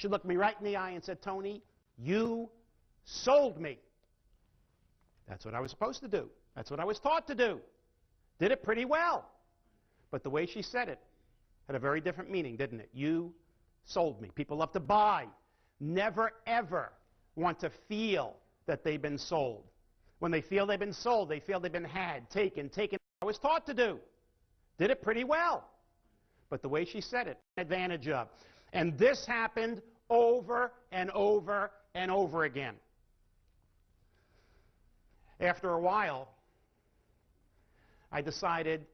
She looked me right in the eye and said, Tony, you sold me. That's what I was supposed to do. That's what I was taught to do. Did it pretty well. But the way she said it had a very different meaning, didn't it? You sold me. People love to buy. Never, ever want to feel that they've been sold. When they feel they've been sold, they feel they've been had, taken. I was taught to do. Did it pretty well. But the way she said it, advantage of. And this happened over and over and over again. After a while, I decided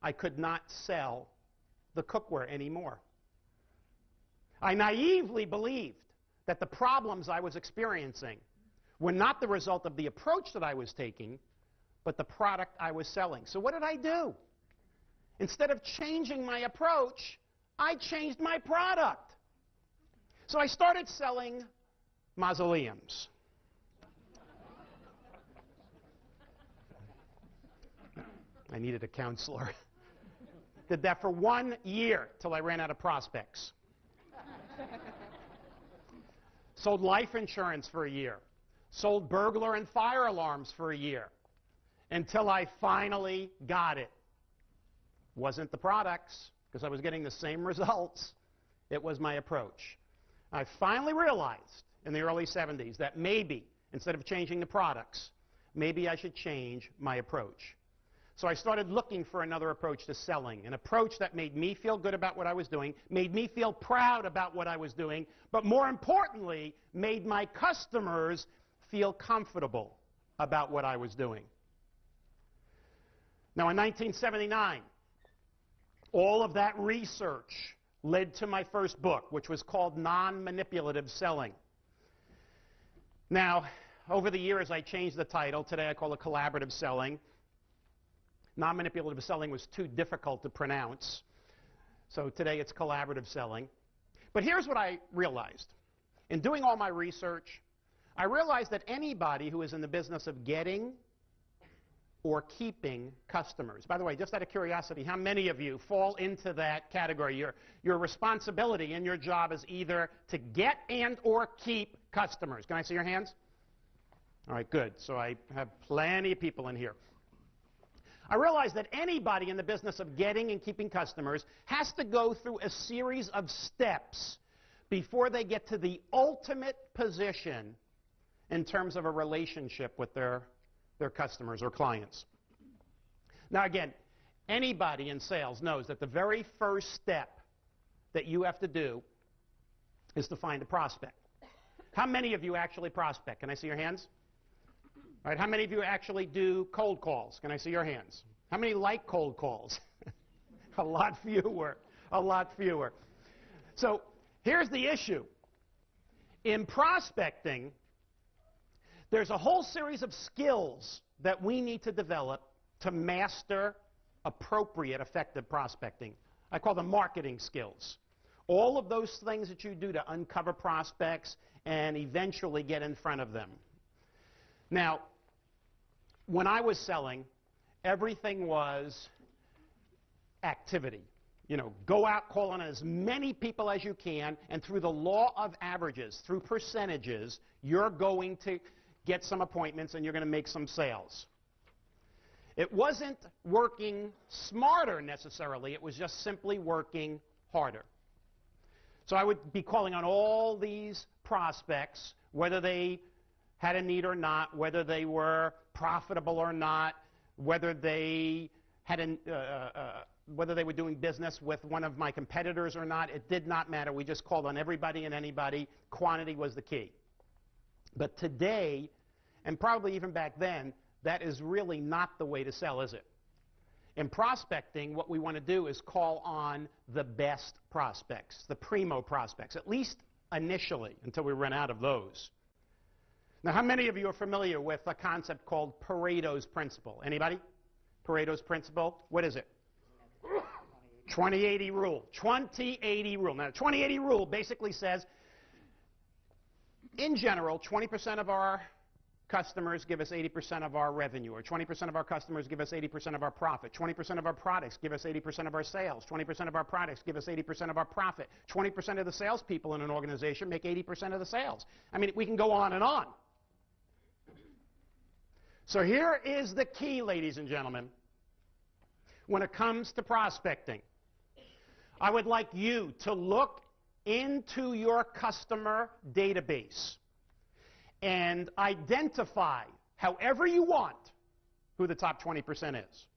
I could not sell the cookware anymore. I naively believed that the problems I was experiencing were not the result of the approach that I was taking, but the product I was selling. So what did I do? Instead of changing my approach, I changed my product. So I started selling mausoleums. I needed a counselor. Did that for 1 year till I ran out of prospects. Sold life insurance for a year. Sold burglar and fire alarms for a year. Until I finally got it. Wasn't the products, because I was getting the same results. It was my approach. I finally realized in the early 70s that maybe, instead of changing the products, maybe I should change my approach. So I started looking for another approach to selling, an approach that made me feel good about what I was doing, made me feel proud about what I was doing, but more importantly, made my customers feel comfortable about what I was doing. Now, in 1979, all of that research led to my first book, which was called Non-Manipulative Selling. Now, over the years, I changed the title. Today, I call it Collaborative Selling. Non-manipulative selling was too difficult to pronounce, so today it's collaborative selling. But here's what I realized. In doing all my research, I realized that anybody who is in the business of getting or keeping customers. By the way, just out of curiosity, how many of you fall into that category? Your responsibility in your job is either to get and or keep customers. Can I see your hands? All right, good. So I have plenty of people in here. I realized that anybody in the business of getting and keeping customers has to go through a series of steps before they get to the ultimate position in terms of a relationship with their customers or clients. Now again, anybody in sales knows that the very first step that you have to do is to find a prospect. How many of you actually prospect? Can I see your hands? All right, how many of you actually do cold calls? Can I see your hands? How many like cold calls? A lot fewer. A lot fewer. So here's the issue. In prospecting, there's a whole series of skills that we need to develop to master appropriate, effective prospecting. I call them marketing skills. All of those things that you do to uncover prospects and eventually get in front of them. Now, when I was selling, everything was activity. You know, go out, call on as many people as you can, and through the law of averages, through percentages, you're going to get some appointments and you're going to make some sales. It wasn't working smarter necessarily, it was just simply working harder. So I would be calling on all these prospects, whether they had a need or not, whether they were profitable or not, whether they had whether they were doing business with one of my competitors or not. It did not matter. We just called on everybody and anybody. Quantity was the key. But today, and probably even back then, that is really not the way to sell, is it? In prospecting, what we want to do is call on the best prospects, the primo prospects, at least initially, until we run out of those. Now, how many of you are familiar with a concept called Pareto's Principle? Anybody? Pareto's Principle? What is it? 20-80 rule. 20-80 rule. Now, the 20-80 rule basically says, in general, 20% of our customers give us 80% of our revenue, or 20% of our customers give us 80% of our profit, 20% of our products give us 80% of our sales, 20% of our products give us 80% of our profit, 20% of the salespeople in an organization make 80% of the sales. I mean, we can go on and on. So here is the key, ladies and gentlemen, when it comes to prospecting. I would like you to look into your customer database and identify, however you want, who the top 20% is.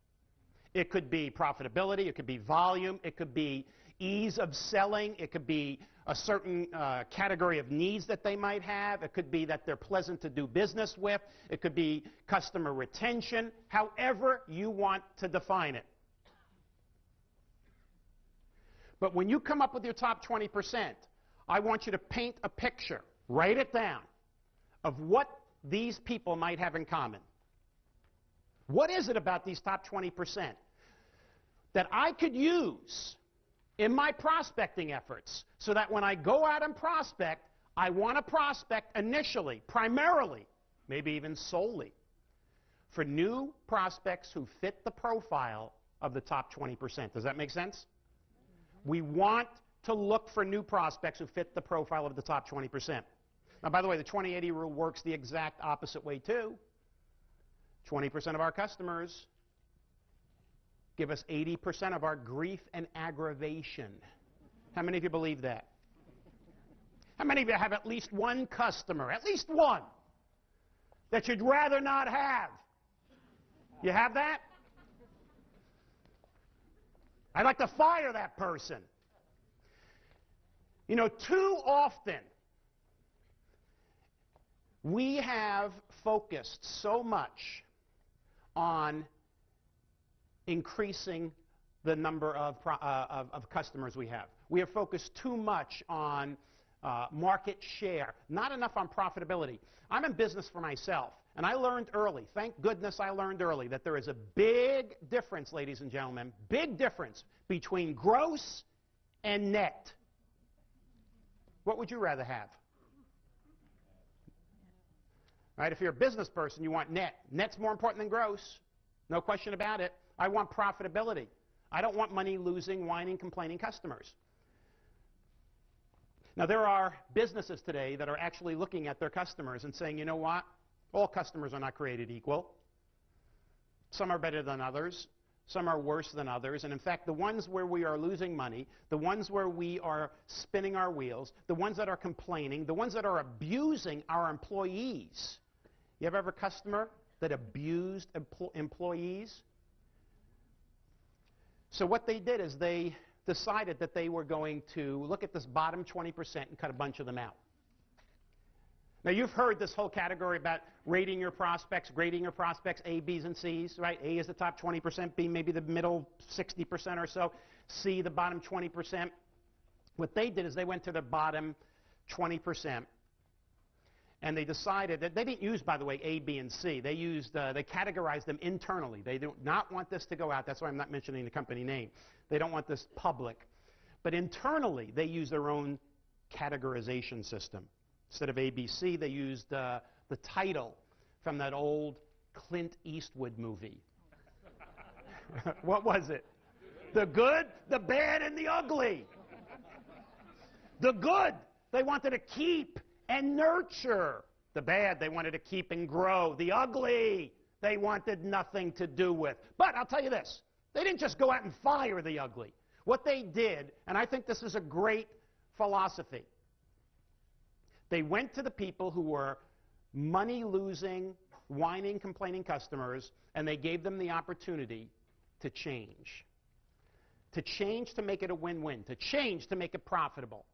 It could be profitability, it could be volume, it could be ease of selling, it could be a certain category of needs that they might have, it could be that they're pleasant to do business with, it could be customer retention, however you want to define it. But when you come up with your top 20%, I want you to paint a picture, write it down, of what these people might have in common. What is it about these top 20% that I could use in my prospecting efforts so that when I go out and prospect, I want to prospect initially, primarily, maybe even solely, for new prospects who fit the profile of the top 20%. Does that make sense? We want to look for new prospects who fit the profile of the top 20%. Now, by the way, the 20-80 rule works the exact opposite way, too. 20% of our customers give us 80% of our grief and aggravation. How many of you believe that? How many of you have at least one customer, at least one, that you'd rather not have? You have that? I'd like to fire that person. You know, too often, we have focused so much on increasing the number of customers we have. We have focused too much on market share, not enough on profitability. I'm in business for myself, and I learned early, thank goodness I learned early, that there is a big difference, ladies and gentlemen, big difference between gross and net. What would you rather have? Right? If you're a business person, you want net. Net's more important than gross. No question about it. I want profitability. I don't want money-losing, whining, complaining customers. Now, there are businesses today that are actually looking at their customers and saying, you know what? All customers are not created equal. Some are better than others. Some are worse than others. And in fact, the ones where we are losing money, the ones where we are spinning our wheels, the ones that are complaining, the ones that are abusing our employees. You ever have a customer that abused employees? So what they did is they decided that they were going to look at this bottom 20% and cut a bunch of them out. Now, you've heard this whole category about rating your prospects, grading your prospects, A, B's, and C's, right? A is the top 20%, B maybe the middle 60% or so, C the bottom 20%. What they did is they went to the bottom 20%, and they decided that they didn't use, by the way, A, B, and C. They used, they categorized them internally. They do not want this to go out. That's why I'm not mentioning the company name. They don't want this public. But internally, they use their own categorization system. Instead of A, B, C, they used the title from that old Clint Eastwood movie. What was it? The good, the bad, and the ugly. The good, they wanted to keep and nurture. The bad, they wanted to keep and grow. The ugly, they wanted nothing to do with. But I'll tell you this, they didn't just go out and fire the ugly. What they did, and I think this is a great philosophy, they went to the people who were money-losing, whining, complaining customers, and they gave them the opportunity to change. To change to make it a win-win. To change to make it profitable.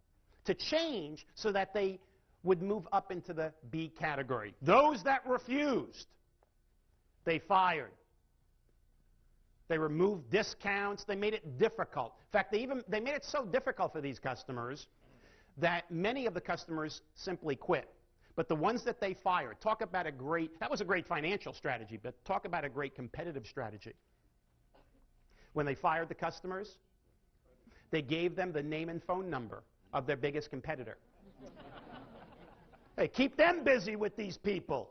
To change so that they would move up into the B category. Those that refused, they fired. They removed discounts. They made it difficult. In fact, they made it so difficult for these customers that many of the customers simply quit. But the ones that they fired, talk about that was a great financial strategy, but talk about a great competitive strategy. When they fired the customers, they gave them the name and phone number of their biggest competitor. Hey, keep them busy with these people.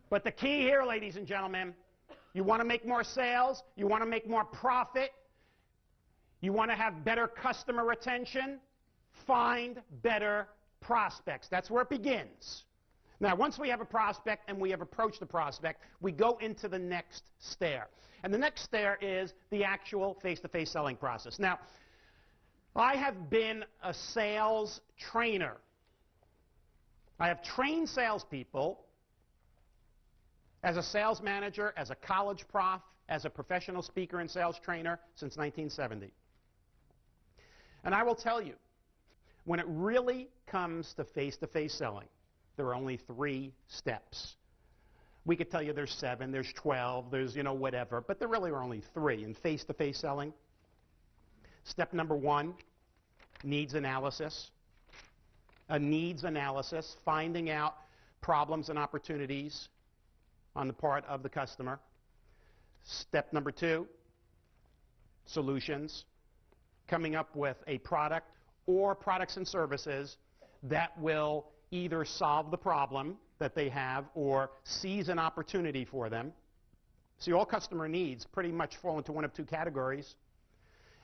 But the key here, ladies and gentlemen, you want to make more sales, you want to make more profit, you want to have better customer retention, find better prospects. That's where it begins. Now, once we have a prospect and we have approached the prospect, we go into the next stair. And the next stair is the actual face-to-face selling process. Now, I have been a sales trainer. I have trained salespeople as a sales manager, as a college prof, as a professional speaker and sales trainer since 1970. And I will tell you, when it really comes to face-to-face selling, there are only 3 steps. We could tell you there's 7, there's 12, there's, whatever, but there really are only 3 in face-to-face selling. Step number 1, needs analysis. A needs analysis, finding out problems and opportunities on the part of the customer. Step number 2, solutions, coming up with a product or products and services that will either solve the problem that they have or seize an opportunity for them. See, all customer needs pretty much fall into one of 2 categories.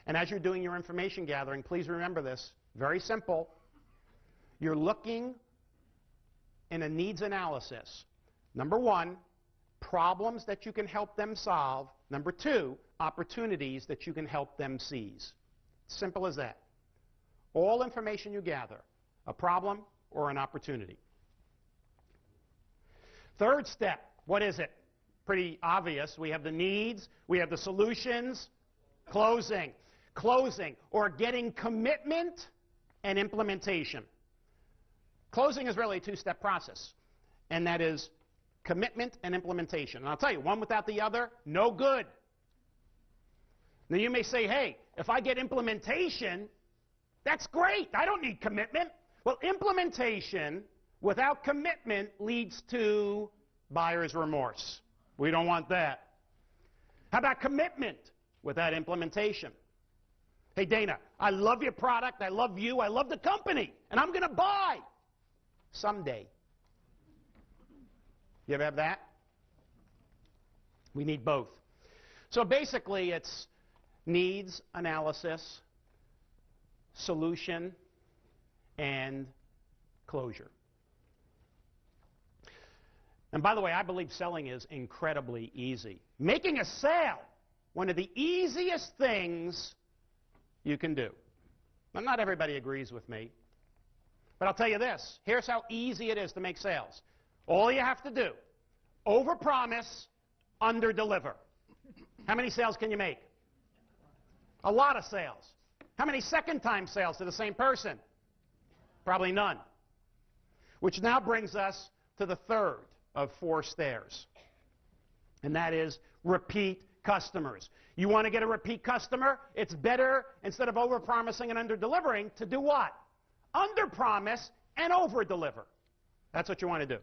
And as you're doing your information gathering, please remember this, very simple. You're looking in a needs analysis. Number 1, problems that you can help them solve. Number 2, opportunities that you can help them seize. Simple as that. All information you gather, a problem or an opportunity. Third step, what is it? Pretty obvious. We have the needs, we have the solutions, closing. Closing, or getting commitment and implementation. Closing is really a 2-step process, and that is commitment and implementation. And I'll tell you, one without the other, no good. Now you may say, hey, if I get implementation, that's great. I don't need commitment. Well, implementation without commitment leads to buyer's remorse. We don't want that. How about commitment without implementation? Hey, Dana, I love your product, I love you, I love the company, and I'm going to buy someday. You ever have that? We need both. So basically, it's needs analysis, solution, and closure. And by the way, I believe selling is incredibly easy. Making a sale, one of the easiest things you can do. Now, not everybody agrees with me, but I'll tell you this. Here's how easy it is to make sales. All you have to do, overpromise, underdeliver. How many sales can you make? A lot of sales. How many second-time sales to the same person? Probably none. Which now brings us to the third of 4 stairs, and that is repeat customers. You want to get a repeat customer? It's better, instead of overpromising and underdelivering, to do what? Underpromise and overdeliver. That's what you want to do.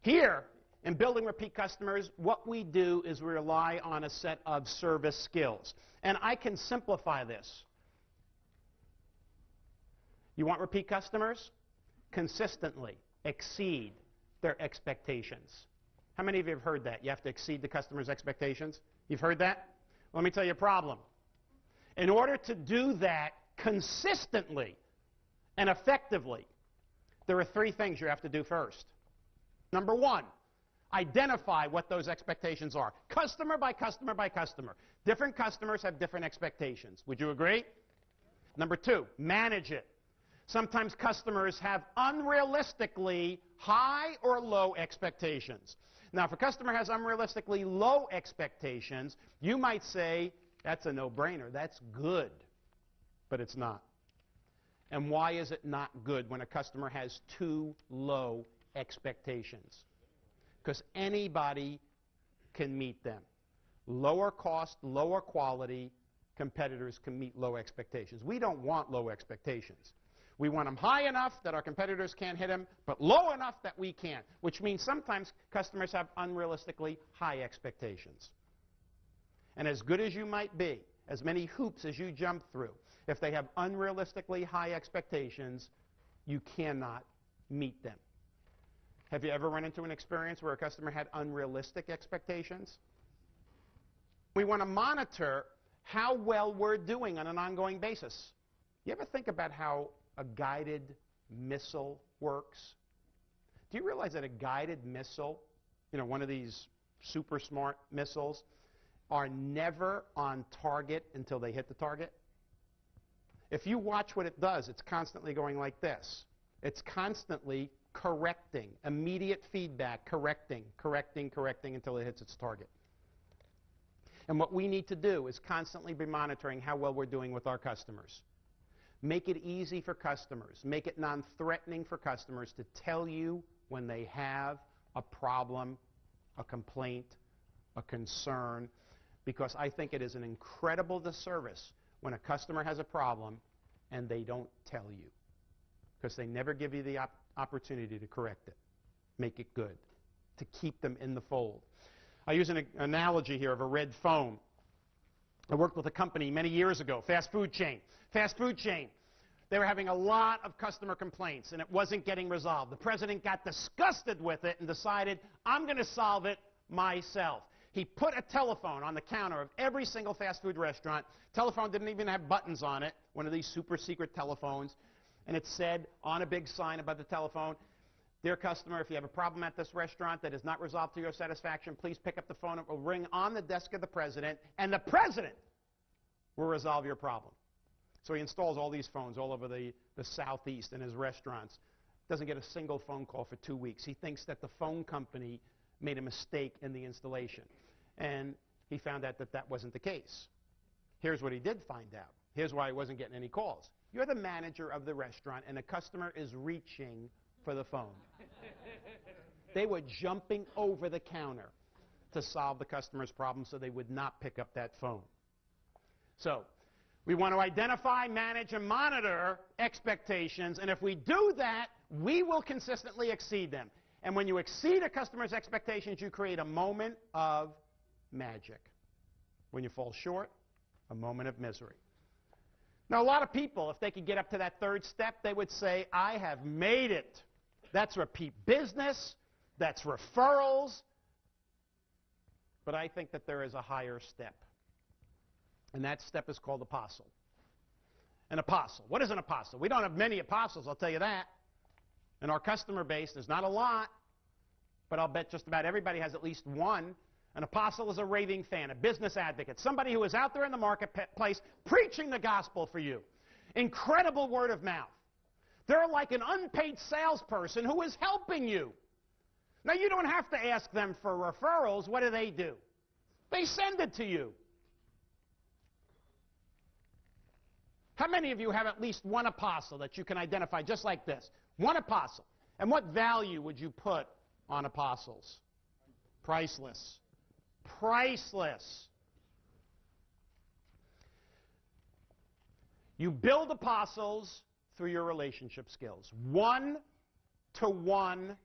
Here, in building repeat customers, what we do is we rely on a set of service skills. And I can simplify this. You want repeat customers? Consistently exceed their expectations. How many of you have heard that? You have to exceed the customer's expectations? You've heard that? Well, let me tell you a problem. In order to do that consistently and effectively, there are 3 things you have to do first. Number 1, identify what those expectations are. Customer by customer by customer. Different customers have different expectations. Would you agree? Number 2, manage it. Sometimes customers have unrealistically high or low expectations. Now, if a customer has unrealistically low expectations, you might say, that's a no-brainer, that's good. But it's not. And why is it not good when a customer has too low expectations? Because anybody can meet them. Lower cost, lower quality competitors can meet low expectations. We don't want low expectations. We want them high enough that our competitors can't hit them, but low enough that we can, which means sometimes customers have unrealistically high expectations. And as good as you might be, as many hoops as you jump through, if they have unrealistically high expectations, you cannot meet them. Have you ever run into an experience where a customer had unrealistic expectations? We want to monitor how well we're doing on an ongoing basis. You ever think about how a guided missile works? Do you realize that a guided missile, one of these super smart missiles, are never on target until they hit the target? If you watch what it does, it's constantly going like this. It's constantly correcting, immediate feedback, correcting until it hits its target. And what we need to do is constantly be monitoring how well we're doing with our customers. Make it easy for customers. Make it non-threatening for customers to tell you when they have a problem, a complaint, a concern, because I think it is an incredible disservice when a customer has a problem and they don't tell you, because they never give you the opportunity to correct it, make it good, to keep them in the fold. I use an analogy here of a red phone. I worked with a company many years ago, fast food chain. They were having a lot of customer complaints, and it wasn't getting resolved. The president got disgusted with it and decided, I'm going to solve it myself. He put a telephone on the counter of every single fast food restaurant. Telephone didn't even have buttons on it, one of these super secret telephones. And it said on a big sign above the telephone, dear customer, if you have a problem at this restaurant that is not resolved to your satisfaction, please pick up the phone. It will ring on the desk of the president, and the president will resolve your problem. So he installs all these phones all over the southeast in his restaurants. Doesn't get a single phone call for 2 weeks. He thinks that the phone company made a mistake in the installation. And he found out that that wasn't the case. Here's what he did find out. Here's why he wasn't getting any calls. You're the manager of the restaurant, and a customer is reaching for the phone. They were jumping over the counter to solve the customer's problem so they would not pick up that phone. So we want to identify, manage, and monitor expectations, and if we do that, we will consistently exceed them. And when you exceed a customer's expectations, you create a moment of magic. When you fall short, a moment of misery. Now, a lot of people, if they could get up to that third step, they would say, I have made it. That's repeat business. That's referrals. But I think that there is a higher step. And that step is called apostle. An apostle. What is an apostle? We don't have many apostles, I'll tell you that. In our customer base, there's not a lot, but I'll bet just about everybody has at least one. An apostle is a raving fan, a business advocate, somebody who is out there in the marketplace preaching the gospel for you. Incredible word of mouth. They're like an unpaid salesperson who is helping you. Now, you don't have to ask them for referrals. What do? They send it to you. How many of you have at least one apostle that you can identify just like this? One apostle. And what value would you put on apostles? Priceless. Priceless. You build apostles through your relationship skills. One to one,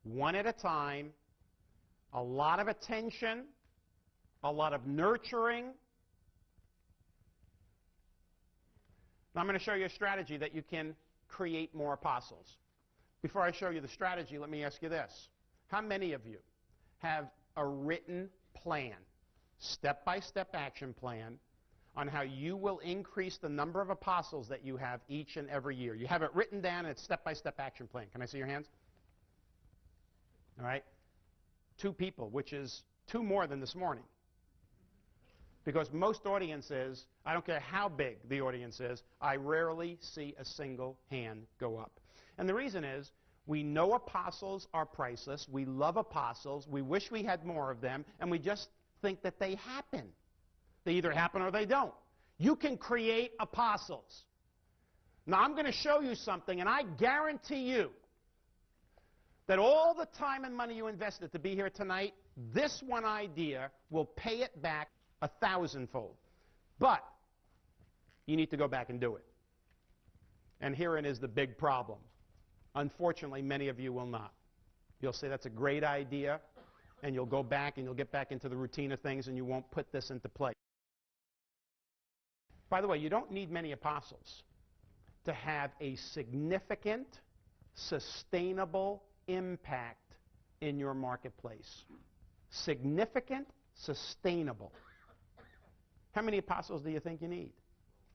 one at a time, a lot of attention, a lot of nurturing. Now I'm going to show you a strategy that you can create more apostles. Before I show you the strategy, let me ask you this. How many of you have a written plan, step-by-step action plan, on how you will increase the number of apostles that you have each and every year? You have it written down, and it's step-by-step action plan. Can I see your hands? All right. 2 people, which is 2 more than this morning. Because most audiences, I don't care how big the audience is, I rarely see a single hand go up. And the reason is, we know apostles are priceless. We love apostles. We wish we had more of them. And we just think that they happen. They either happen or they don't. You can create apostles. Now, I'm going to show you something, and I guarantee you that all the time and money you invested to be here tonight, this one idea will pay it back 1,000-fold. But you need to go back and do it. And herein is the big problem. Unfortunately, many of you will not. You'll say that's a great idea, and you'll go back and you'll get back into the routine of things, and you won't put this into play. By the way, you don't need many apostles to have a significant, sustainable impact in your marketplace. Significant, sustainable. How many apostles do you think you need?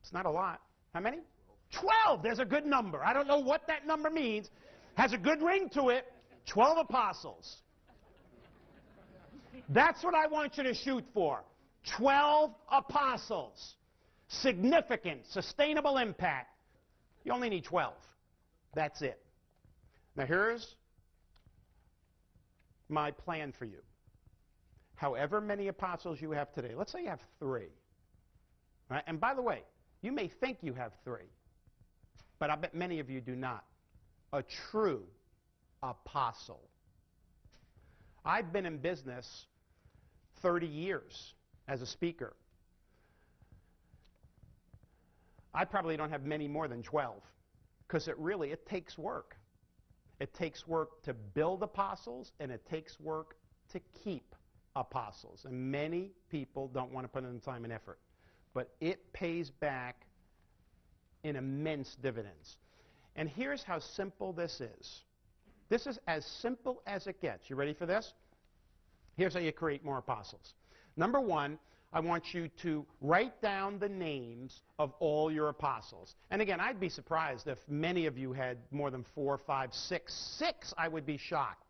It's not a lot. How many? 12. There's a good number. I don't know what that number means. Has a good ring to it. 12 apostles. That's what I want you to shoot for. 12 apostles. Significant, sustainable impact. You only need 12. That's it. Now here's my plan for you. However many apostles you have today, let's say you have 3. Right? And by the way, you may think you have 3, but I bet many of you do not. A true apostle. I've been in business 30 years as a speaker. I probably don't have many more than 12 because it takes work. It takes work to build apostles, and it takes work to keep apostles. And many people don't want to put in the time and effort. But it pays back in immense dividends. And here's how simple this is. This is as simple as it gets. You ready for this? Here's how you create more apostles. Number 1, I want you to write down the names of all your apostles. And again, I'd be surprised if many of you had more than 4, 5, 6. 6, I would be shocked.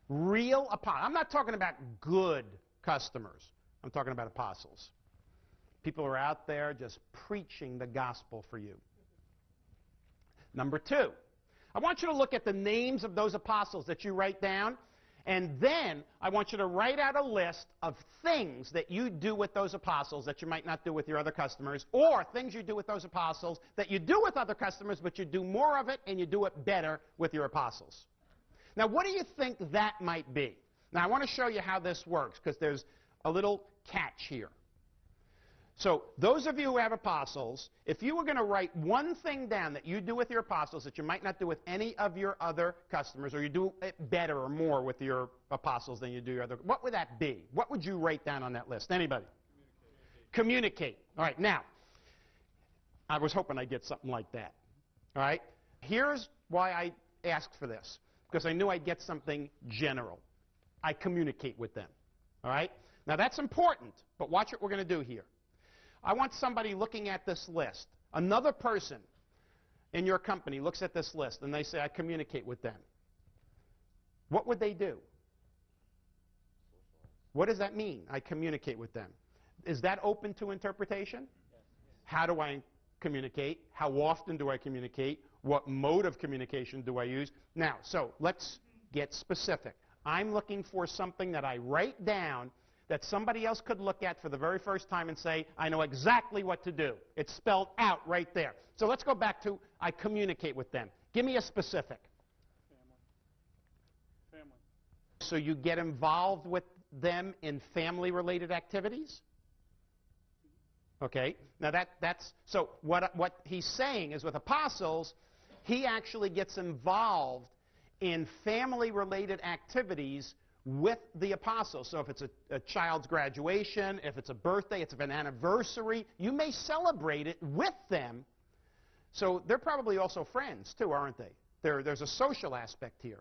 Real apostles. I'm not talking about good customers. I'm talking about apostles. People are out there just preaching the gospel for you. Number 2, I want you to look at the names of those apostles that you write down, and then I want you to write out a list of things that you do with those apostles that you might not do with your other customers, or things you do with those apostles that you do with other customers, but you do more of it and you do it better with your apostles. Now, what do you think that might be? Now, I want to show you how this works because there's a little catch here. So those of you who have apostles, if you were going to write one thing down that you do with your apostles that you might not do with any of your other customers, or you do it better or more with your apostles than you do your other, what would that be? What would you write down on that list? Anybody? Communicate. All right, now, I was hoping I'd get something like that. All right? Here's why I asked for this, because I knew I'd get something general. I communicate with them. All right? Now, that's important, but watch what we're going to do here. I want somebody looking at this list. Another person in your company looks at this list and they say, I communicate with them. What would they do? What does that mean? I communicate with them. Is that open to interpretation? How do I communicate? How often do I communicate? What mode of communication do I use? Now, so let's get specific. I'm looking for something that I write down that somebody else could look at for the very first time and say, I know exactly what to do. It's spelled out right there. So let's go back to I communicate with them. Give me a specific. Family. So you get involved with them in family-related activities? Okay. Now that's so what he's saying is with apostles, he actually gets involved in family-related activities with the apostles. So if it's a child's graduation, if it's a birthday, it's an anniversary, you may celebrate it with them. So they're probably also friends too, aren't they? There's a social aspect here.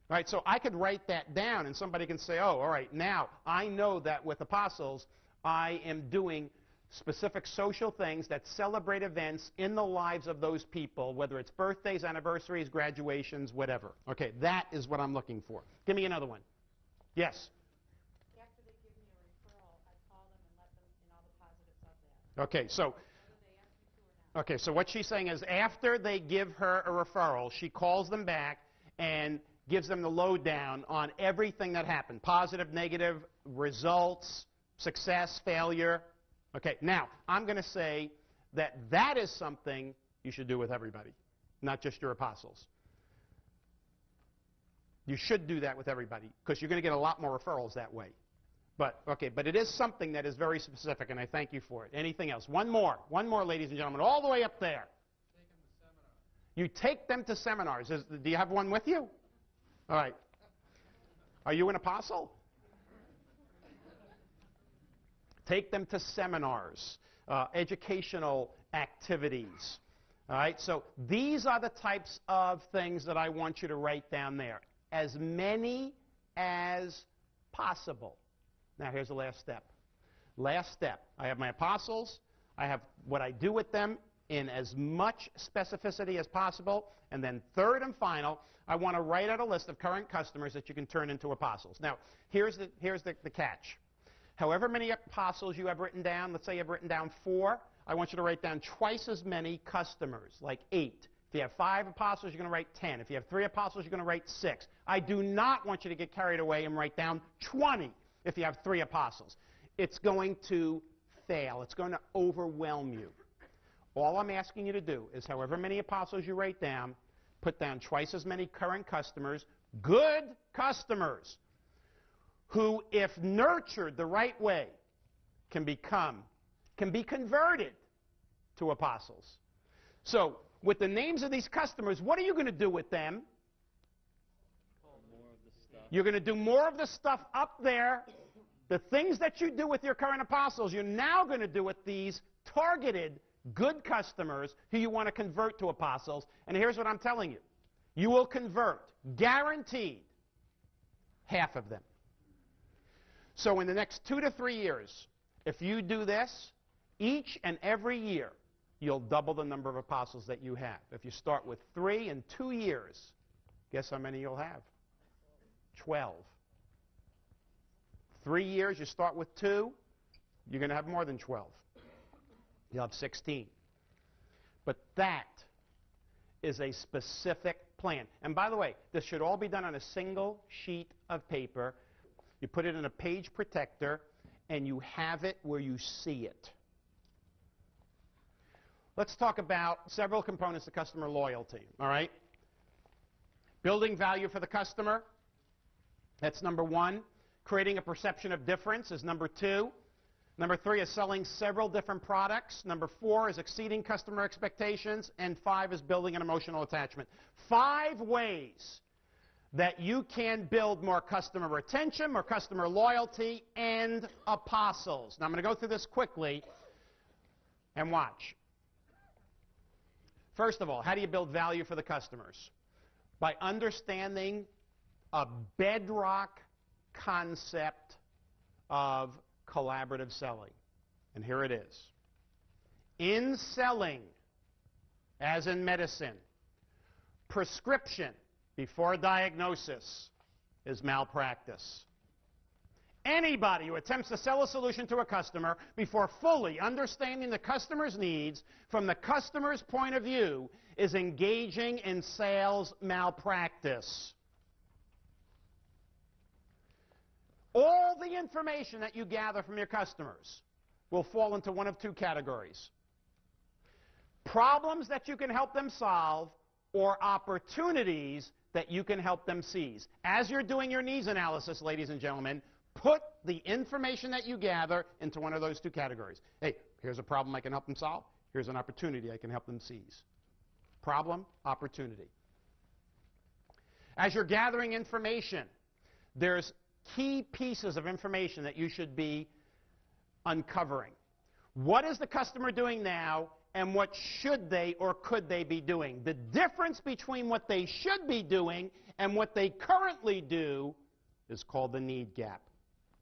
All right, so I could write that down and somebody can say, oh, all right, now I know that with apostles I am doing specific social things that celebrate events in the lives of those people, whether it's birthdays, anniversaries, graduations, whatever. Okay, that is what I'm looking for. Give me another one. Yes? After they give me a referral, I call them and let them in all the positives of that. Okay, so Whether they ask me to or not. okay, so what she's saying is after they give her a referral, she calls them back and gives them the lowdown on everything that happened, positive, negative, results, success, failure. Okay, now, I'm going to say that that is something you should do with everybody, not just your apostles. You should do that with everybody because you're going to get a lot more referrals that way. But, okay, but it is something that is very specific, and I thank you for it. Anything else? One more, ladies and gentlemen, all the way up there. You take them to seminars. Do you have one with you? All right. Are you an apostle? Take them to seminars, educational activities. All right, so these are the types of things that I want you to write down there. As many as possible. Now here's the last step. Last step. I have my apostles. I have what I do with them in as much specificity as possible. And then third and final, I want to write out a list of current customers that you can turn into apostles. Now, here's the catch. However many apostles you have written down, let's say you have written down 4, I want you to write down twice as many customers, like 8. If you have 5 apostles, you're going to write 10. If you have 3 apostles, you're going to write 6. I do not want you to get carried away and write down 20 if you have 3 apostles. It's going to fail. It's going to overwhelm you. All I'm asking you to do is however many apostles you write down, put down twice as many current customers, good customers, who, if nurtured the right way, can be converted to apostles. So, with the names of these customers, what are you going to do with them? You're going to do more of the stuff up there. The things that you do with your current apostles, you're now going to do with these targeted good customers who you want to convert to apostles. And here's what I'm telling you. You will convert, guaranteed, half of them. So in the next 2 to 3 years, if you do this, each and every year, you'll double the number of apostles that you have. If you start with 3 in 2 years, guess how many you'll have? 12. 3 years, you start with 2, you're going to have more than 12. You'll have 16. But that is a specific plan. And by the way, this should all be done on a single sheet of paper. You put it in a page protector, and you have it where you see it. Let's talk about several components of customer loyalty, all right? Building value for the customer, that's number 1. Creating a perception of difference is number 2. Number 3 is selling several different products. Number 4 is exceeding customer expectations. And 5 is building an emotional attachment. 5 ways that you can build more customer retention, more customer loyalty, and apostles. Now I'm going to go through this quickly and watch. First of all, how do you build value for the customers? By understanding a bedrock concept of collaborative selling. And here it is. In selling, as in medicine, prescription before diagnosis is malpractice. Anybody who attempts to sell a solution to a customer before fully understanding the customer's needs from the customer's point of view is engaging in sales malpractice. All the information that you gather from your customers will fall into one of 2 categories. Problems that you can help them solve, or opportunities that you can help them seize. As you're doing your needs analysis, ladies and gentlemen, put the information that you gather into one of those 2 categories. Hey, here's a problem I can help them solve. Here's an opportunity I can help them seize. Problem, opportunity. As you're gathering information, there's key pieces of information that you should be uncovering. What is the customer doing now, and what should they or could they be doing? The difference between what they should be doing and what they currently do is called the need gap.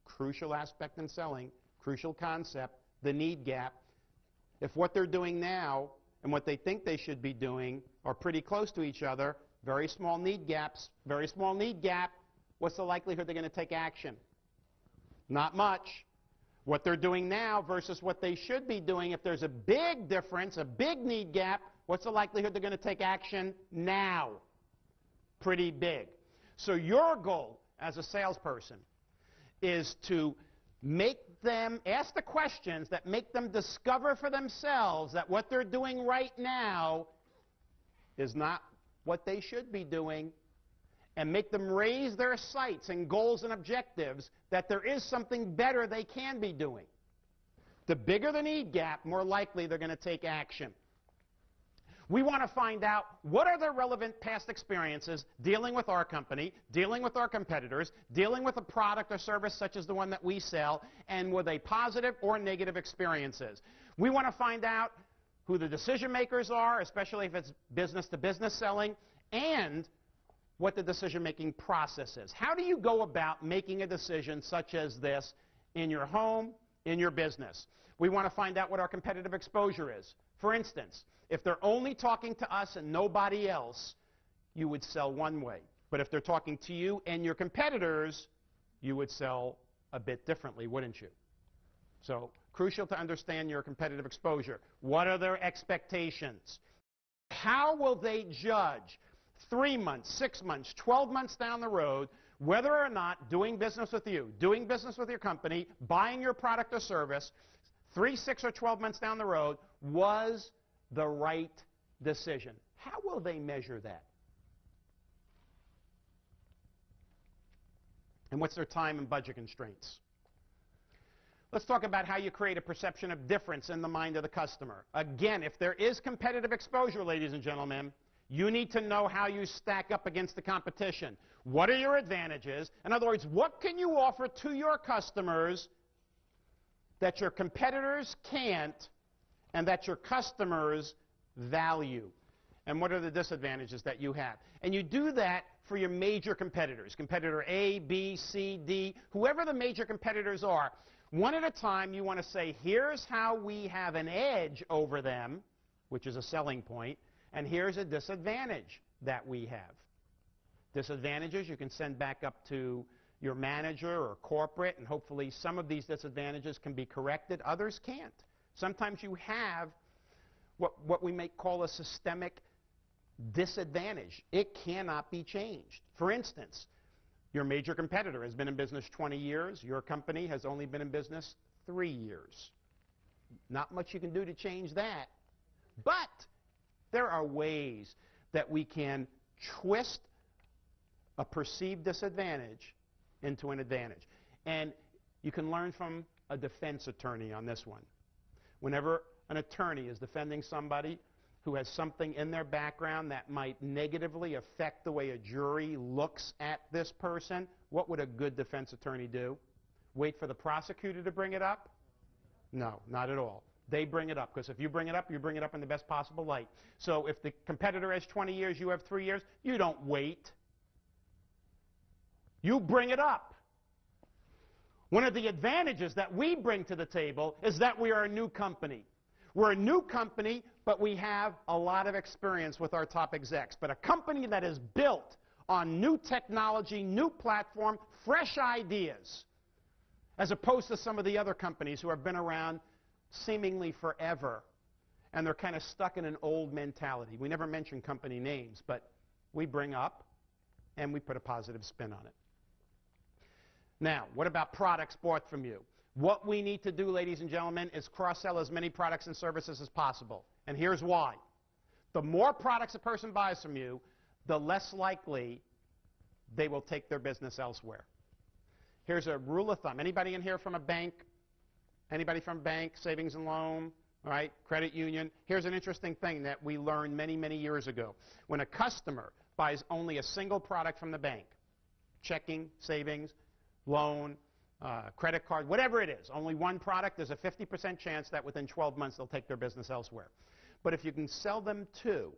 Crucial aspect in selling, crucial concept, the need gap. If what they're doing now and what they think they should be doing are pretty close to each other, very small need gaps, very small need gap, what's the likelihood they're going to take action? Not much. What they're doing now versus what they should be doing, if there's a big difference, a big need gap, what's the likelihood they're going to take action now? Pretty big. So your goal as a salesperson is to make them ask the questions that make them discover for themselves that what they're doing right now is not what they should be doing, and make them raise their sights and goals and objectives that there is something better they can be doing. The bigger the need gap, more likely they're going to take action. We want to find out what are their relevant past experiences dealing with our company, dealing with our competitors, dealing with a product or service such as the one that we sell, and were they positive or negative experiences. We want to find out who the decision makers are, especially if it's business-to-business selling, and what the decision-making process is. How do you go about making a decision such as this in your home, in your business? We want to find out what our competitive exposure is. For instance, if they're only talking to us and nobody else, you would sell one way. But if they're talking to you and your competitors, you would sell a bit differently, wouldn't you? So, crucial to understand your competitive exposure. What are their expectations? How will they judge 3 months, 6 months, 12 months down the road whether or not doing business with you, doing business with your company, buying your product or service, 3, 6, or 12 months down the road was the right decision? How will they measure that? And what's their time and budget constraints? Let's talk about how you create a perception of difference in the mind of the customer. Again, if there is competitive exposure, ladies and gentlemen, you need to know how you stack up against the competition. What are your advantages? In other words, what can you offer to your customers that your competitors can't and that your customers value? And what are the disadvantages that you have? And you do that for your major competitors, competitor A, B, C, D, whoever the major competitors are. One at a time, you want to say, here's how we have an edge over them, which is a selling point, and here's a disadvantage that we have. Disadvantages you can send back up to your manager or corporate, and hopefully some of these disadvantages can be corrected. Others can't. Sometimes you have what we may call a systemic disadvantage. It cannot be changed. For instance, your major competitor has been in business 20 years. Your company has only been in business 3 years. Not much you can do to change that. But there are ways that we can twist a perceived disadvantage into an advantage. And you can learn from a defense attorney on this one. Whenever an attorney is defending somebody who has something in their background that might negatively affect the way a jury looks at this person, what would a good defense attorney do? Wait for the prosecutor to bring it up? No, not at all. They bring it up, because if you bring it up in the best possible light. So if the competitor has 20 years, you have 3 years, you don't wait. You bring it up. One of the advantages that we bring to the table is that we are a new company. We're a new company, but we have a lot of experience with our top execs. But a company that is built on new technology, new platform, fresh ideas, as opposed to some of the other companies who have been around seemingly forever, and they're kind of stuck in an old mentality. We never mention company names, but we bring up and we put a positive spin on it. Now, what about products bought from you? What we need to do, ladies and gentlemen, is cross-sell as many products and services as possible. And here's why. The more products a person buys from you, the less likely they will take their business elsewhere. Here's a rule of thumb. Anybody in here from a bank? Anybody from bank, savings and loan, all right, credit union? Here's an interesting thing that we learned many, many years ago. When a customer buys only a single product from the bank, checking, savings, loan, credit card, whatever it is, only one product, there's a 50% chance that within 12 months they'll take their business elsewhere. But if you can sell them two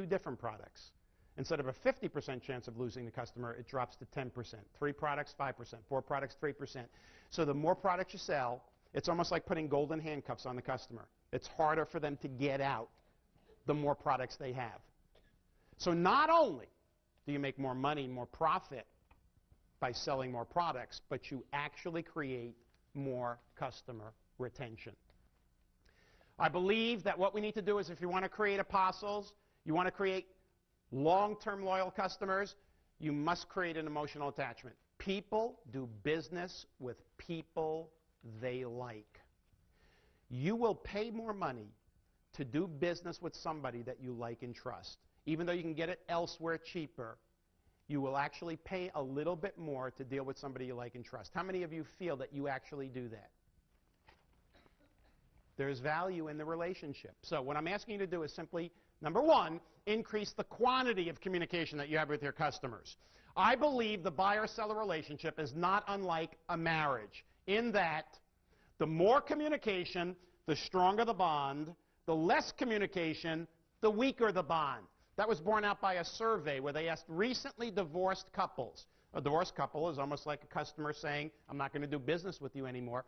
different products, instead of a 50% chance of losing the customer, it drops to 10%. 3 products, 5%. 4 products, 3%. So the more products you sell, it's almost like putting golden handcuffs on the customer. It's harder for them to get out the more products they have. So not only do you make more money, more profit by selling more products, but you actually create more customer retention. I believe that what we need to do is, if you want to create apostles, you want to create long-term loyal customers, you must create an emotional attachment. People do business with people they like. You will pay more money to do business with somebody that you like and trust. Even though you can get it elsewhere cheaper, you will actually pay a little bit more to deal with somebody you like and trust. How many of you feel that you actually do that? There's value in the relationship. So what I'm asking you to do is simply, number one, increase the quantity of communication that you have with your customers. I believe the buyer-seller relationship is not unlike a marriage, in that the more communication, the stronger the bond, The less communication, the weaker the bond. That was borne out by a survey where they asked recently divorced couples. A divorced couple is almost like a customer saying, I'm not going to do business with you anymore.